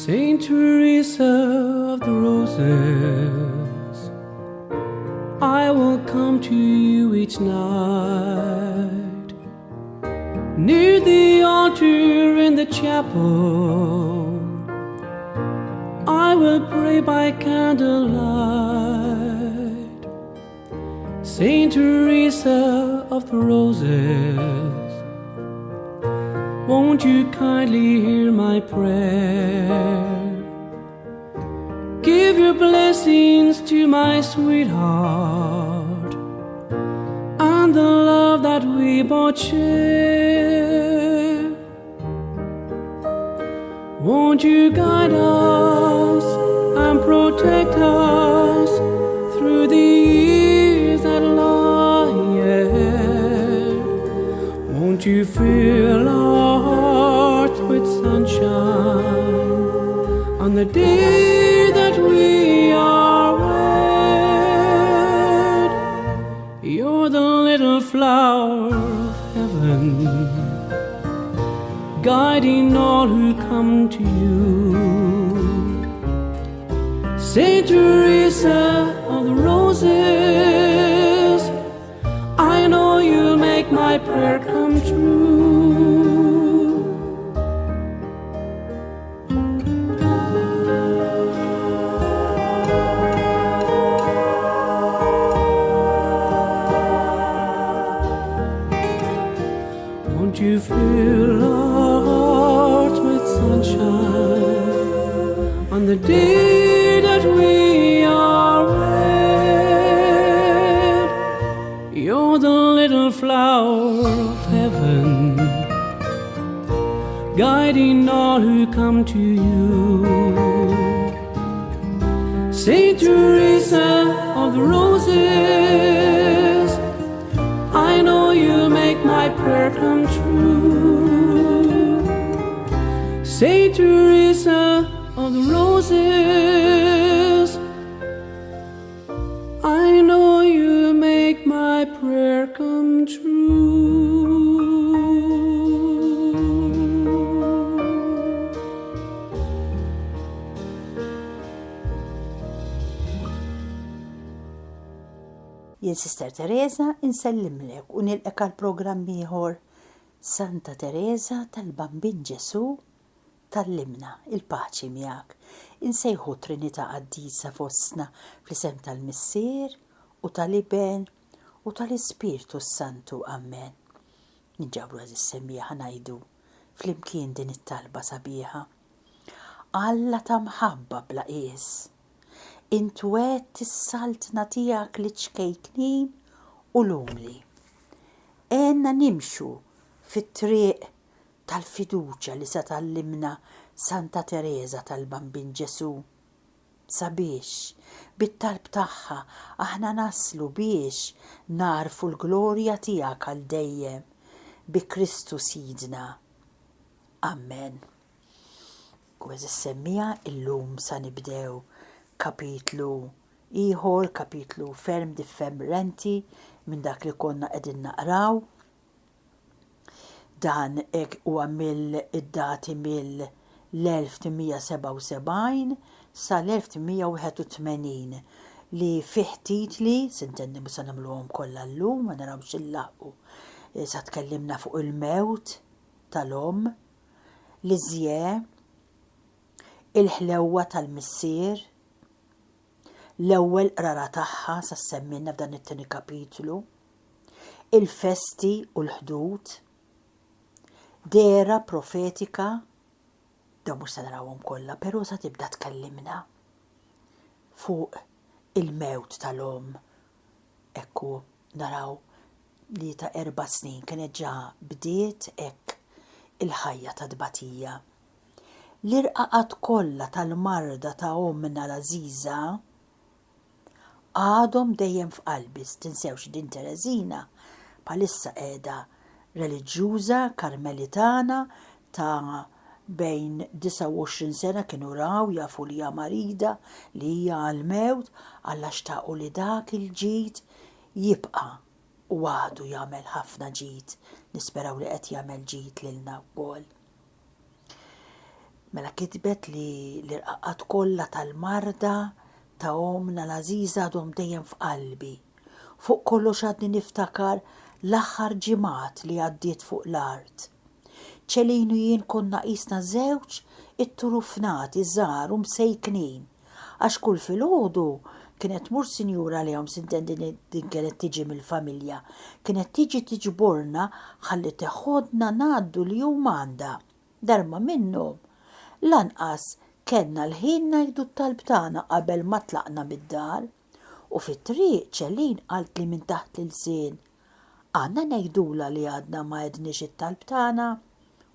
Saint Teresa of the Roses, I will come to you each night, near the altar in the chapel. I will pray by candlelight. Saint Teresa of the Roses, won't you kindly hear my prayer? Give your blessings to my sweetheart and the love that we both share. Won't you guide us and protect us through the years that lie ahead? Won't you fill our hearts with sunshine on the day that we are wed? You're the little flower of heaven, guiding all who come to you. Saint Teresa of the Roses, I know you'll make my prayer come true. Won't you fill our hearts with sunshine on the day that we are wed? You're the little flower of heaven, guiding all who come to you. Saint Teresa of the Roses, I know you'll make my prayer come true. Saint Teresa of the Roses, I know you'll make my prayer come true. Jien Sister Teresa insellimlek u nilqek għal programm ieħor Santa Teresa tal-Bambin Ġesu tallimna il-paċi miegħek. Insejħu Trinità Qaddisa fostna fl-isem tal-Missier u tal-Iben u tal-Ispirtu Santu. Amen. Ninġabru għaż is-semmija ħanajdu flimkien din it-talba sabiħa. Alla ta' mħabba bla qies, intu għedt is-saltna tiegħek li ċkejknin u lumli. Enna nimxu fit-triq tal-fiduċja li se tallimna Santa Teresa tal-Bambin Ġesu, sabiex bit-talb tagħha aħna naslu biex narfu l-glorja tiegħek għal dejjem bi Kristu Sidna. Amen. Kważi semmija illum sa nibdew kapitlu ieħor, kapitlu ferm differenti minn dak li konna qegħdin naqraw. Dan huwa mill-dati mill-1877 sal-1881 li fih titli, sintenni musa nagħmluhom kollha llum, ma narawx il-laqqu. Sa tkellimna fuq il-mewt tal-om, l-iżjie, il-ħlewwa tal-missier, l-ewwel qrara tagħha sa semmilna f'dan it-tieni kapitlu, il-festi u l-ħdud, dera profetika, dawn mhux se narawhom kollha, però sa tibda tkellimna fuq il-mewt tal-om. Ekku naraw li ta' 4 snin kienet ġa bdiet hekk il-ħajja ta' tbatija. L-irqaqat kollha tal-marda ta' ommna l-Ażiża għadhom dejjem f'qalbi. Tinsewx din Tereżina bħalissa qiegħda reliġjuża karmelitana ta' bejn 29 sena kienu raw jafu li hija marida li hija għall-mewt għalla xtaqu li dak il-ġid jibqa' u għadu jagħmel ħafna ġid. Nisperaw li qed jagħmel ġid lilna wkoll. Mela kitbet li l-irqaqat kollha tal-marda ta' omna l-Aziza għadhom dejjem f'qalbi. Fuq kollox għadni niftakar l-aħħar ġimgħat li għaddiet fuq l-art. ċelin u jien konna qisna żewġ it-turufnati żgħar u msejknin, għax kull filgħodu kienet mur sinjura li sintendi din kienet tiġi mill-familja, kienet tiġi tiġborna ħalli teħodna ngħaddu li jum għandha. Darma minnhom lanqas kellna l-ħin ngħidu t-talb tagħna qabel ma tlaqna mid-dar u fit-triq ċelin qalt li minn taħt l-sin għandna ngħidula li għadna ma għedniex it-talb tagħna.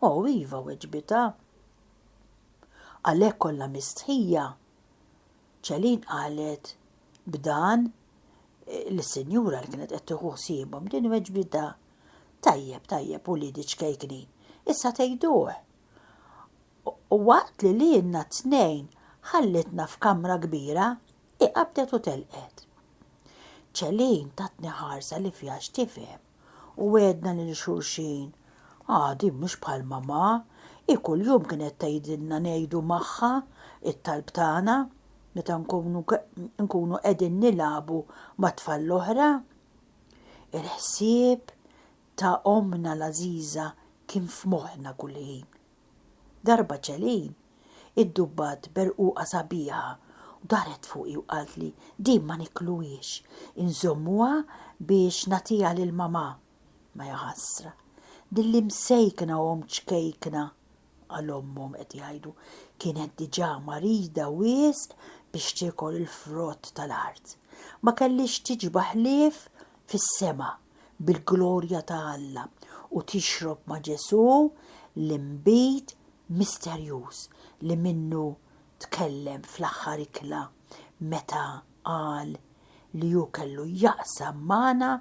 O iva weġbita. Għalhekk kollha mistħija. ċelin qalet b'dan l-sinjura li kienet qed tieħu ħsiebhom din weġbita. Tajjeb u li ċkejknin. Issa tgħiduh. U waqt li lienna t-tnejn ħallitna f'kamra kbira, iqabdet u telqet. ċelin tatni ħarsa li fiha x'tifhem u għedna lil xulxin. Din mhux bħal mamma, kuljum kienet tgħidilna ngħidu magħha it-talb tagħna meta nkunu qegħdin nilagħbu ma' tfal l-oħra. Il-ħsieb ta' omna l-Aziza kien f'moħħna kull ħin. Darba ċelin iddubbat berquqa sabiħa u daret fuqi u qalt li din ma nikluwiex, inżommuha biex nagħtiha lil mama. Ma jaħassra. Din li msejkna u ċkejkna għal-ommhom qed jgħidu kienet diġà marida wisq biex tiekol il-frott tal-art. Ma kellix tiġbaħ ħlief fis-sema bil-glorja ta' Alla u tixrob ma' Ġesu l-imbit misterjuż li minnu tkellem fl-aħħar ikla meta qal li hu kellu jaqsam magħna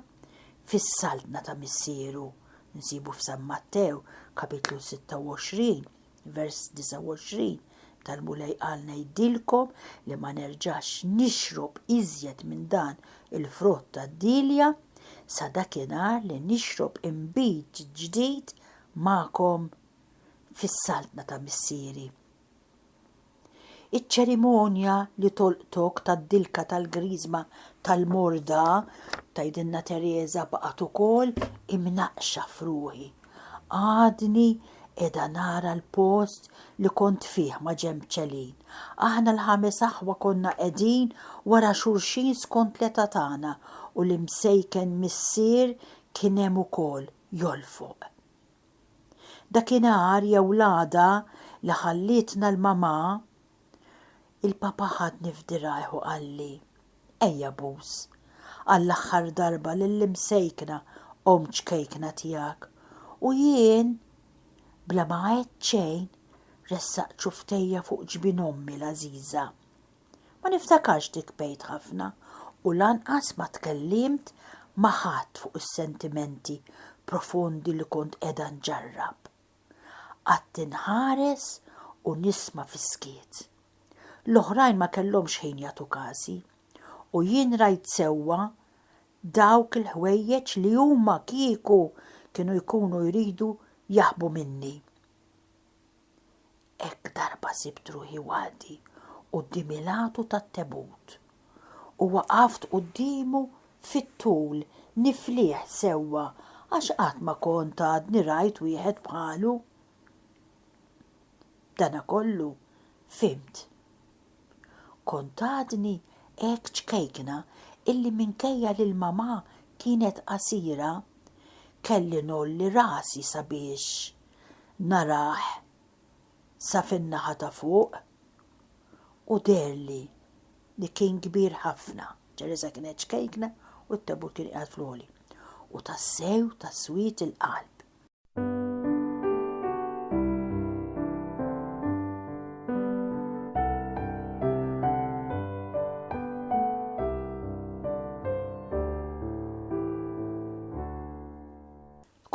fis-saltna ta' missieru. Nsibu f'San Mattew kapitlu 26 vers 29 tal-mulej qal ngħidilkom li ma nerġax nixrob iżjed minn dan il-frott tad-dilja sa dakinhar li nixrob imbit ġdid magħkom fis-saltna ta' missieri. Iċ-ċerimonja li tolqtok tad-dilka tal-griżma tal-morda tgħidilna Teresa baqgħet ukoll imnaqxa f'ruħi. Għadni qiegħda nara l-post li kont fih ma' ġenb ċelin. Aħna l-ħames aħwa konna qegħdin wara xulxin skont l-età tagħna u l-imsejken missier kien hemm ukoll jolfoq. Dakinhar jew l-għada li ħallitna l-mama, il-papa ħadni f'dirajh u qalli ejja bus għall-aħħar darba lill-imsejkna ċkejkna tiegħek u jien bla ma għedt xejn ressaqt ċuftejja fuq ġbien ommi l-Aziza. Ma niftakarx tikbejt ħafna u lanqas ma tkellimt ma' ħadd fuq is-sentimenti profondi li kont qiegħda nġarrab. Qatt inħares u nisma' fiskiet. L-oħrajn ma kellhomx ħin jagħtu kasi u jien rajt sewwa dawk il-ħwejjeġ li huma kieku kienu jkunu jridu jaħbu minni. Hekk darba sibt ruħi waħdi quddiem il-għatu tat-tebut u waqaft qudiemu fit-tul niflih sewwa għax qatt ma kont għadni rajt wieħed bħalu. Dana kollu fimt. Kont għadni hekk ċkejkna illi minkejja li l-mama kienet qasira kelli nolli rasi sabiex naraħ sa fin-naħa ta' fuq u derli li kien kbir ħafna. Ġereza kienet ċkejkna u t-tebut kien qiegħed fl-għoli u tassew taswit il-qalb.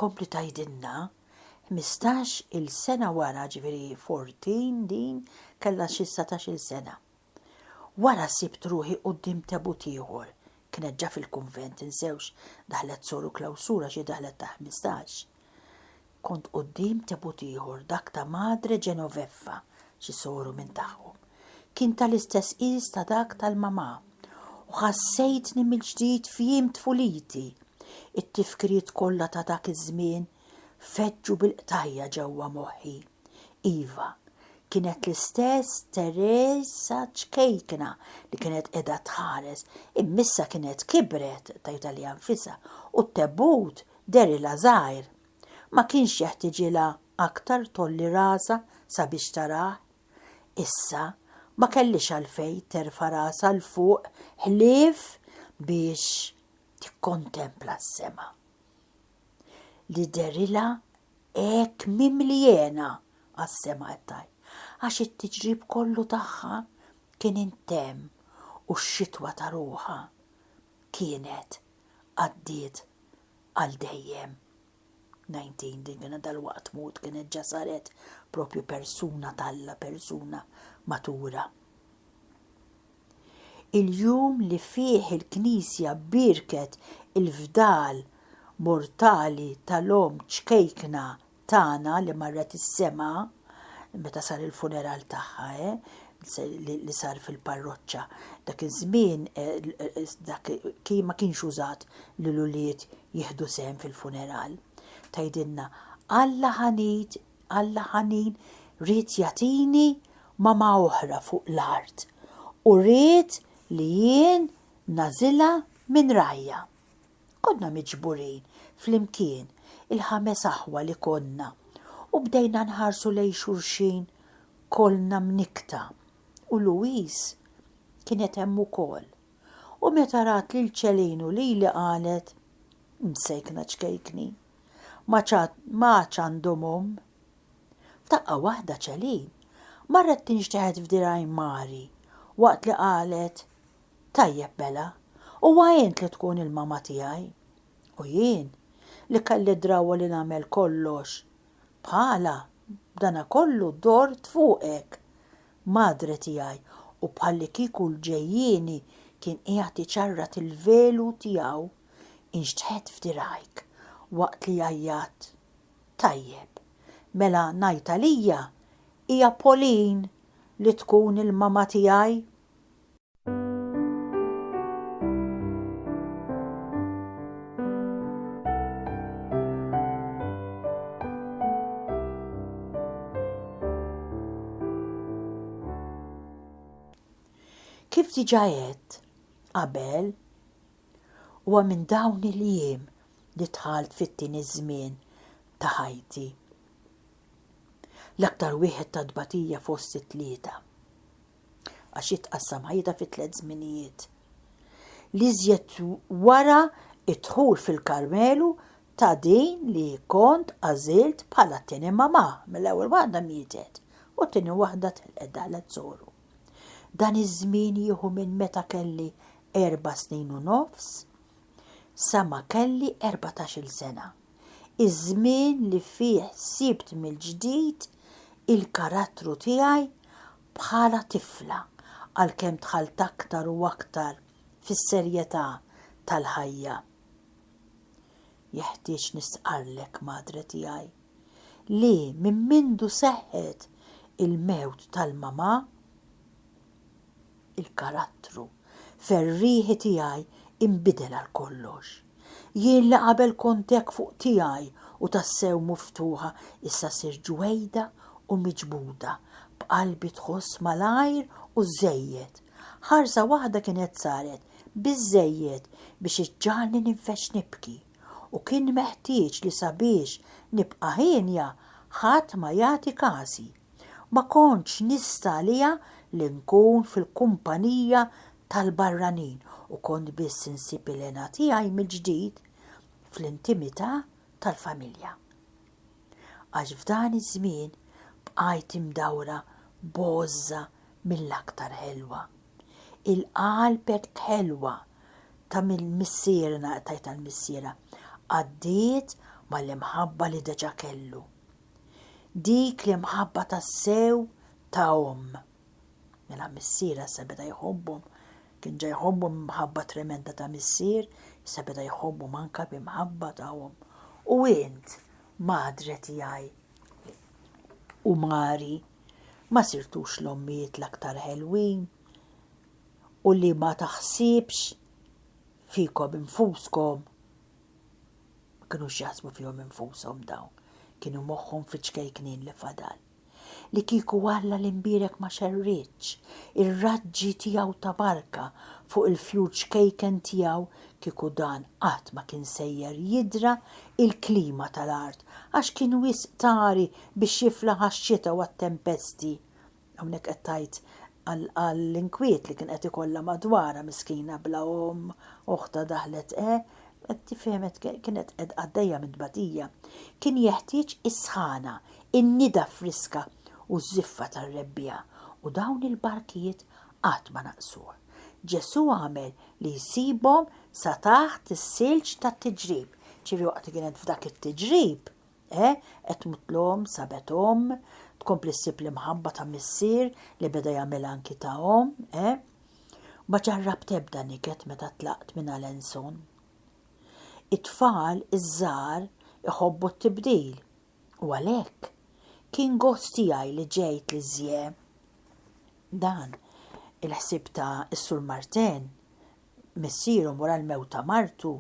Kompli tajdinna 15 il-sena wara, ġifieri 14 din kellha xi 17 sena. Wara sibt ruħi quddiem tebut ieħor. Kienet ġa fil-kunvent insewx daħlet soru klawsura xi daħlet ta' 15. Kont quddiem tebut ieħor dak ta' Madre Genoveffa xi soru minn tagħhom. Kien tal-istess qis ta' dak tal-mamà u ħassejtni mill-ġdid f'jiem tfuliti. It-tifkiriet kollha ta' dak iż-żmien feġġu bil-qtajja ġewwa moħħi. Iva, kienet l-istess Teresa ċkejkna li kienet qiegħda tħares, immissa kienet kibret tajta li anfisha u t-tebbut derila żgħir. Ma kienx jeħtieġilha aktar tolli rasa sabiex tarah. Issa ma kellix għalfejn terfa' rasa l fuq ħlief biex tikkontempla s-sema. Li derila hekk mimlijena għas-sema qed għax it-tiġrib kollu tagħha kien intemm u x-xitwa ta' ruħha kienet għaddiet għal dejjem. 19 din dal-waqt mut kienet ġa saret propju persuna talla, persuna matura. Il-jum li fih il-Knisja birket il-fdal mortali tal-om ċkejkna tagħna li marret is-sema meta sar il-funeral tagħha, li sar fil-parroċċa. Dak iż-żmien dak kien ma kienx użat li l-ulied jieħdu sehem fil-funeral. Tgħidilna Alla ħanin rrid jagħtini mama oħra fuq l-art u rrid li jien nażilha minn rajja. Konna miġburin flimkien il-5 aħwa li konna u bdejna nħarsu lejn xulxin kollna mnikta u Louise kienet hemm ukoll. U meta rat lil ċelinu li qalet msejkna ċkejkni ma ċandhom omm. F'daqqa waħda ċelin marret tinxteħed f'diraj Mari waqt li qalet tajjeb bela u għajent li tkun il-mama tiegħi. U jien li kelli drawa li nagħmel kollox bħala dana kollu dort fuqek. Madre tiegħi u bħalli kieku l-ġejjieni kien qiegħed iċarrat il-velu tiegħu inxteħed f'dirajk waqt li għajjat. Tajjeb, mela ngħid għalija hija Pauline li tkun il-mama tiegħi. Kif diġà għedt qabel huwa minn dawn il-jiem li dħalt fit-tieni żmien ta' ħajti. L-aktar wieħed ta' tbatija fost it-tlieta għax jitqassam ħajta fi 3 żminijiet. Li żjed wara id-dħul fil-Karmelu ta' din li kont għażilt bħala t-tieni mamà mill-ewwel waħda mietet u t-tieni waħda telqet daħlet zoru. Dan iż-żmien jieħu minn meta kelli 4 snin u nofs sa ma kelli 14 sena. Iż-żmien li fih sibt mill-ġdid il-karattru tiegħi bħala tifla għalkemm dħalt aktar u aktar fis-serjetà tal-ħajja. Jeħtieġ nisqarlek, madre tiegħi, li minn mindu seħħet il-mewt tal-mama il-karattru ferriħi tiegħi inbidel għal kollox. Jien li qabel kont hekk fuq tiegħi u tassew miftuħa issa sir ġwejda u miġbuda b'qalbi tħoss malajr u żejjed. Ħarsa waħda kienet saret biżżejjed biex iġġalni ninfex nibki u kien meħtieġ li sabiex nibqa' ħinja ħadd ma jagħti kasi. Ma kontx nista' għaliha li nkun fil-kumpanija tal-barranin u kont biss insib il-ena tiegħi mill-ġdid fl-intimità tal-familja. Għax f'dan iż-żmien bqajt imdawra bożza mill-aktar ħelwa. Il-qalbek ħelwa ta' mill-missierna tajt tal-missiera għaddiet mal-imħabba li deġa kellu. Dik li mħabba tas-sew ta' Mela missiera sa beda jħobbhom, kien ġa jħobbhom mħabba tremenda ta' missier, sa beda jħobbhom anka b'imħabba tagħhom. U int, madre tiegħi u Mari, ma sirtux l-ommijiet l-aktar ħelwin u li ma taħsibx fikom infuskom. Ma kienux jaħsbu fihom infushom dawn, kienu moħħhom fiċkejknin li fadal. Li kieku Alla l-imbirek ma xerritx, ir-raġġi tiegħu ta' barka fuq il-future kejken tiegħu kieku dan qatt ma kien sejjer jidra il-klima tal-art għax kien wisq tari biex jiflaħ għax-xita u għat-tempesti. Hawnhekk qed tgħid għall-inkwiet li kien qed ikollha madwarha miskina bla oħta daħlet qed tifhemet kienet qed għaddejja minn tbadija. Kien jeħtieġ is-sħana, in-nida friska u żiffa tar-rebbija u dawn il-barkijiet qatt ma naqsuh. Ġesu għamel li jsibhom sa taħt is-silġ tat-tiġrib. Ċivi waqt kienet f'dak it-tiġrib, qed mutlhom sabethom, tkompli ssib l-imħabba ta' missier li beda jagħmel anki tahom, ma ġarrab tebda niket meta tlaqt minn Alençon. It-tfal iż-żgħar iħobbu t-tibdil u għalhekk kien gost tiegħi li ġejt li żje. Dan il-ħsieb ta' is-Sur Martin missieru wara l-mewt ta' martu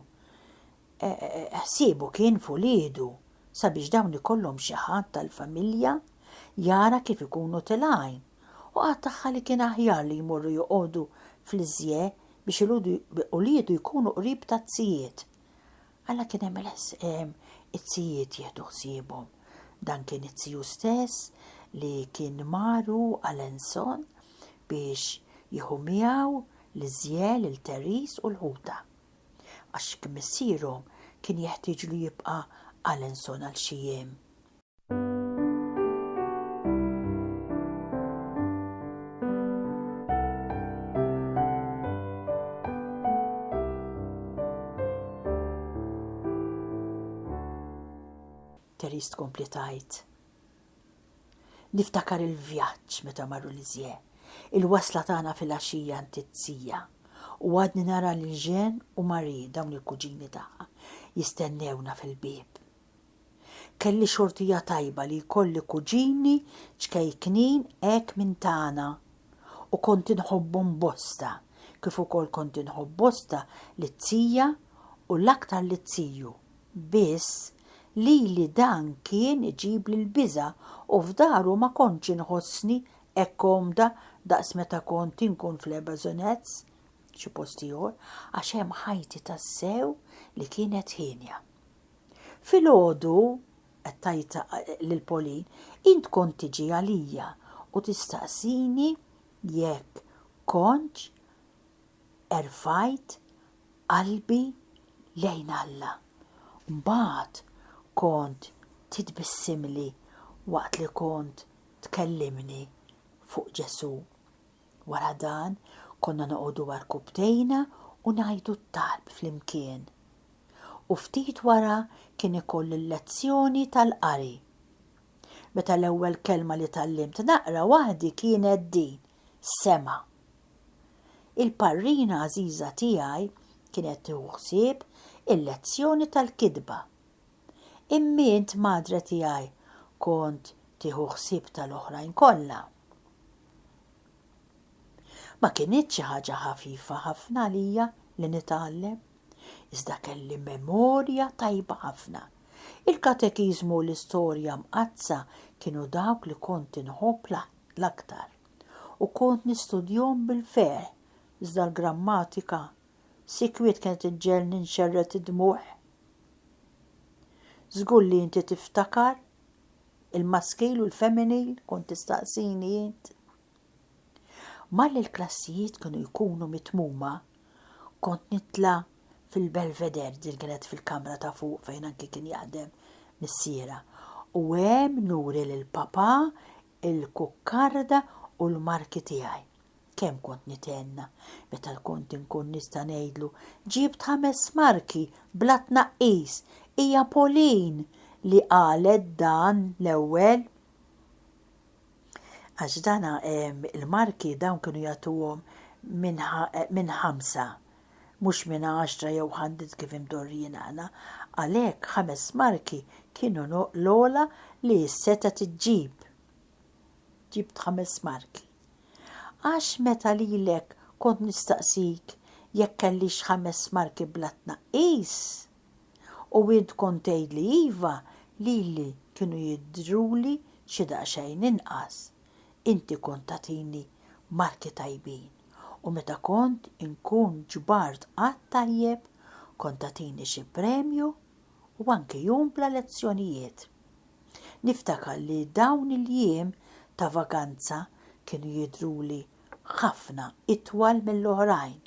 ħsiebu kien fuliedu sabiex dawn ikollhom xi ħadd tal-familja jara kif ikunu tilgħin u qatt tagħha li kien aħjar li jmorru joqogħdu fl-iżje biex uliedu jkunu qrib tat-tzijiet. Alla kien hemm it-tzijiet jieħdu ħsiebhom. Dan kien it-tziju stess li kien maru Alençon biex jieħu miegħu l-iżjel, il-teris u l-ħuta. Għax kien missierhom kien jeħtieġ li jibqa' Alençon għal xi jiem. Teris tkompli tgħid. Niftakar il-vjaġġ meta marru l-iżje, il-wasla tagħna fil-għaxija ntizzija u għadni nara lil Ġen u Marie dawn il-kuġini tagħha jistennewna fil-bieb. Kelli xortija tajba li jkolli kuġini ċkejknin hekk minn tagħna u kont inħobbhom bosta kif ukoll kont inħobb bosta lit-tzija u l-aktar lit-tziju. Biss li dan kien iġib li l-biża u f'daru ma kontx inħossni hekk komda daqs meta kont inkun fl-Ebazonets xi post ieħor għax hemm ħajti tas-sew li kienet ħinja. Filgħodu qed tgħid lil Polin, int kont tiġi għalija u tistaqsini jekk kontx erfajt qalbi lejn Alla. Mbagħad kont titbissimli waqt li kont tkellimni fuq Ġesu. Wara dan konna noqogħdu għall-kubtejna u ngħidu t-talb flimkien. U ftit wara kien ikoll il-lezzjoni tal-qari. Meta l-ewwel kelma li tallimt naqra waħdi kienet din, sema. Il-parrina għażiża tiegħi kienet tieħu ħsieb il-lezzjoni tal-kidba. Immint madre tiegħi kont tieħu ħsieb tal-oħrajn kollha. Ma kienitx xi ħaġa ħafifa ħafna għalija li nitgħallem, iżda kelli memorja tajba ħafna. Il-katekiżmu u l-istorja mqazza kienu dawk li kont inħobb l-aktar u kont nistudjhom bil-ferħ, iżda l-grammatika sikwiet kienet iġġelni nxerret id-dmuħ. Żgur li inti tiftakar il-maskil u l-feminil kont tistaqsini int. Mal il-klassijiet kienu jkunu mitmuma, kont nitla fil-Belvedere din kienet fil-kamra ta' fuq fejn anki kien jaħdem missiera. U hemm nuri lil papa il-kukkarda u l-marki tiegħi. Kemm kont nitenna meta kont inkun nista' ngħidlu ġibt 5 marki bla tnaqqis. Hija Polin li qalet dan l-ewwel. Għax dana il-marki dawn kienu jagħtuhom minn 5, mhux minn 10 jew 100 kif imdorrijin aħna, għalhekk 5 marki kienu l-ogħla li s-seta tiġġib. ġibt 5 marki. Għax meta lilek kont nistaqsik jekk kellix 5 marki bla tnaqqis. U int kont tgħidli iva lili kienu jidruli xi daqsxejn inqas. Inti kont tagħtini marki tajbin. U meta kont inkun ġbart qatt tajjeb, kont tagħtini xi premju u anke jum bla lezzjonijiet. Niftakar li dawn il-jiem ta' vakanza kienu jidruli ħafna itwal mill-oħrajn.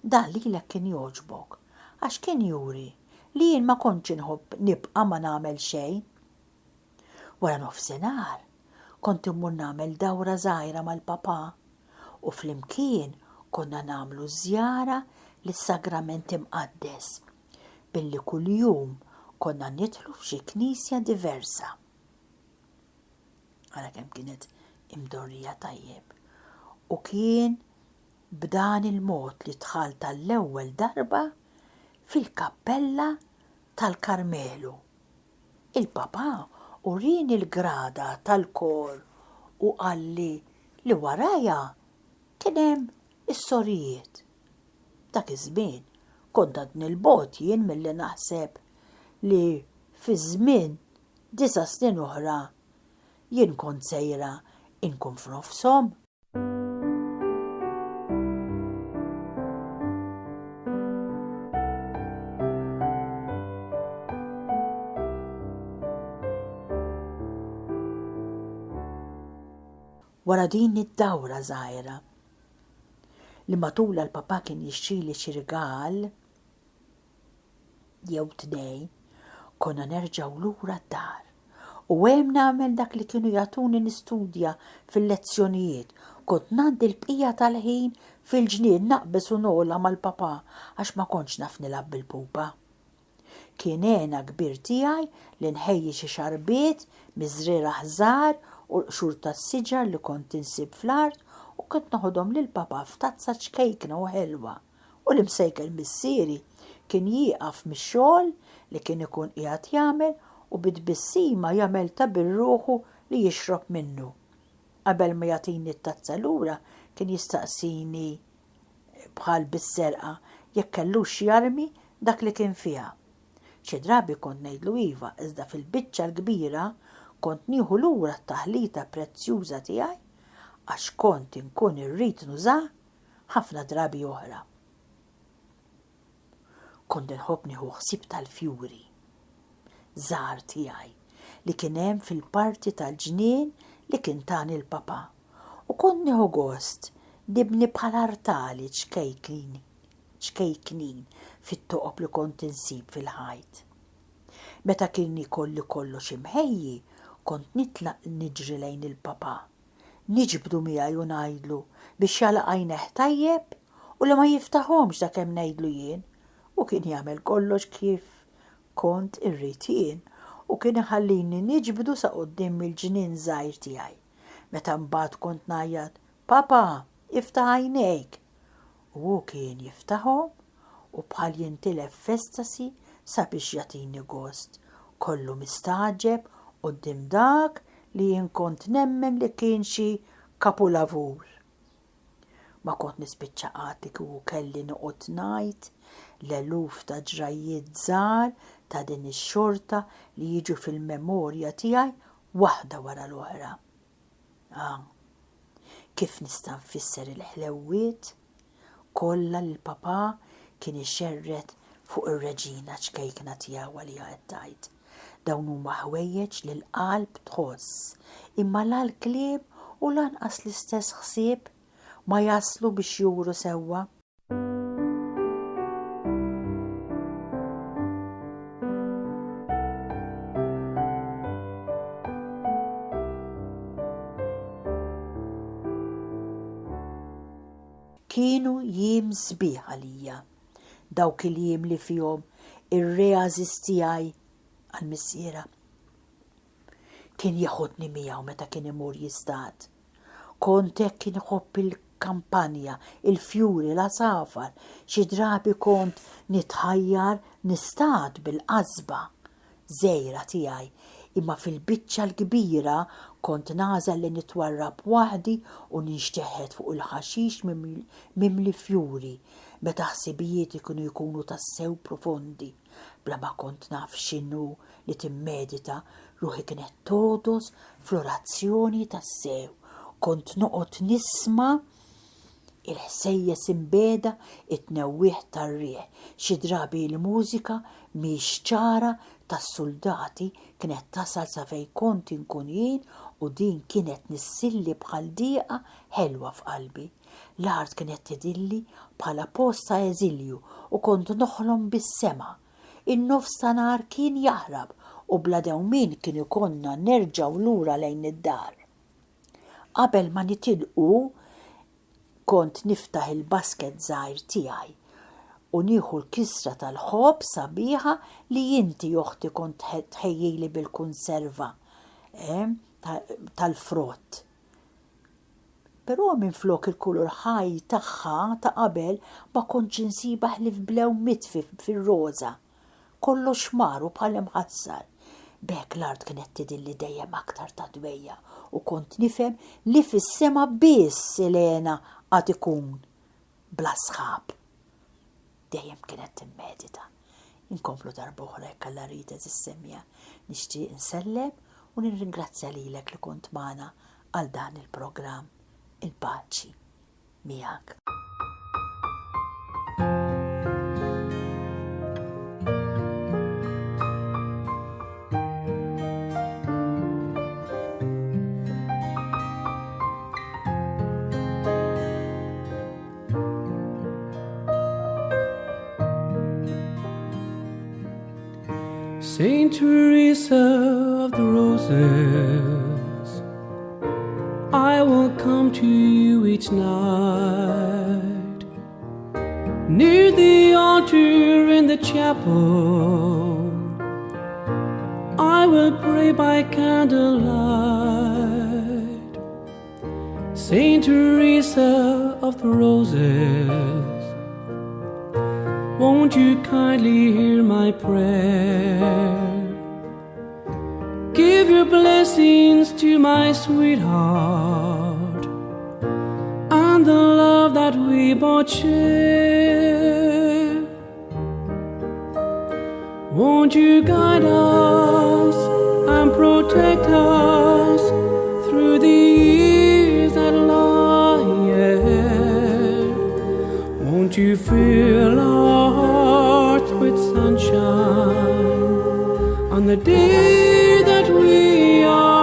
Dan lilek kien jogħġbok, għax kien juri li jien ma kontx inħobb nibqa' ma nagħmel xejn. Wara nofsinhar kont immur nagħmel dawra żgħira mal-papà u flimkien konna nagħmlu żjara lis-sagrament imqaddes billi kuljum konna nidħlu f'xi knisja diversa. Ara kemm kienet imdorrija tajjeb. U kien b'dan il-mod li dħalt tal-ewwel darba fil-kappella tal-Karmelu. Il-papà urini l-grada tal-kor u qalli li warajja kien hemm is-sorijiet. Dak iż-żmien kont għadni l-bot jien milli naħseb li fi żmien 9 snin oħra jien kont sejra inkun f'nofshom. Wara din id-dawra żgħira li matula l-papà kien jixtrili xi rigal jew 2, konna nerġgħu lura d-dar. U hemm nagħmel dak li kienu jagħtuni nistudja fil-lezzjonijiet. Kont ngħaddi l-bqija tal-ħin fil-ġnien naqbes u nogħla mal-papà għax ma kontx naf nilgħab bil-pupa. Kien għena kbir tiegħi li nħejji xi xarbiet miżriera ħżar u l-qxur tas-siġar li kont insib fl-art u kont noħodhom lill-papà f'tazza ċkejkna u ħelwa. U l-imsejkel missieri kien jieqaf mix-xogħol li kien ikun qiegħed jagħmel u bid-bissima jagħmel ta' bir-ruħu li jixrob minnu. Qabel ma jagħtini t-tazza lura kien jistaqsini bħal bis-serqa jekk kellux jarmi dak li kien fiha. Xi drabi kont ngħidlu iva iżda fil-biċċa l-kbira kont nieħu lura t-taħlita prezzjuża tiegħi għax kont inkun irrid nużah ħafna drabi oħra. Kont inħobb nieħu ħsieb tal-fjuri żgħar tiegħi li kien hemm fil-parti tal-ġnien li kien tani l-papà u kont nieħu gost nibni bħal artali ċkejknin fit-toqob li kont insib fil-ħajt. Meta kien ikolli kollox imħejji, kont nitlaq niġri lejn il-papà. Niġbdu miegħi u ngħidlu biex jalaq għajnejh tajjeb u li ma jiftaħhomx dakemm ngħidlu jien u kien jagħmel kollox kif kont irrid jien u kien iħallini niġbdu sa quddiem il-ġnien żgħir tiegħi. Meta mbagħad kont ngħajjad, "Papà, iftaħ għajnejk." U hu kien jiftaħhom u bħal jintilef festasi sabiex jagħtini gost. Kollu mistaġeb quddiem dak li jien kont nemmen li kien xi kapulavur. Ma kont nispiċċa qatt li kieku kelli noqgħod ngħid l-eluf ta' ġrajiet żgħar ta' din ix-xorta li jiġu fil-memorja tiegħi waħda wara l-oħra. Kif nista' nfisser il-ħlewwiet kollha li l-papà kien ixerret fuq ir-reġina ċkejkna tiegħu għalija qed tgħid. Dawn huma ħwejjeġ li l-qalb tħoss, imma la l-klieb u lanqas l-istess ħsieb ma jaslu biex juru sewwa. Kienu jiem sbieħ għalija, dawk il-jiem li fihom ir-reażis tiegħi għall-missiera. Kien jaħodni miegħu meta kien imur jistad. Kont hekk kien iħobb il-kampanja, il-fjuri, l-asafar, xi drabi kont nitħajjar nistad bil-qasba żgħira tiegħi imma fil-biċċa l-kbira kont nażel li nitwarrab waħdi u ninxteħed fuq il-ħaxix mimli fjuri meta ħsibijiet ikunu jkunu tassew profondi. Bla ma kont naf x'inhu li timmedita ruħi kienet todos florazzjoni tassew. Kont noqgħod nisma' il-ħsejjes imbeda it-tnewwieħ tar-riħ. Xi drabi l-mużika mhix ċara tas-soldati kienet tasal sa fejn kont inkun jien u din kienet nissilli bħal dieqa ħelwa f'qalbi. L-art kienet tidilli bħala post ta' eżilju u kont noħlom bis-sema. In-nofs ta' nar kien jaħrab u bla dewmien kien ikonna nerġgħu lura lejn id-dar. Qabel ma nitilqu kont niftaħ il-basket żgħir tiegħi u nieħu l-kisra tal-ħobb sabiħa li inti joħti kont tħejjili bil-kunserva tal-frott. Però minflok il-kulur ħaj tagħha ta' qabel ma kontx insiba ħlief blew mitfi fir-roża. Kollox maru bħal imħassar. B'hekk l-art kienet tidilli dejjem aktar ta' dwejja u kont nifhem li fis-sema biss Elena għad ikun bla sħab. Dejjem kienet timmedita. Inkomplu darba oħra jekk alla rita is-semja. Nixtieq insellem u nirringrazzja lilek li kont magħna għal dan il-programm. Il-paċi miegħek. Saint Teresa of the Roses, I will come to you each night, near the altar in the chapel, I will pray by candlelight. Saint Teresa of the Roses, won't you kindly hear my prayer? Give your blessings to my sweetheart and the love that we both share. Won't you guide us and protect us through the years that lie ahead? Won't you fill our hearts with sunshine on the day that we are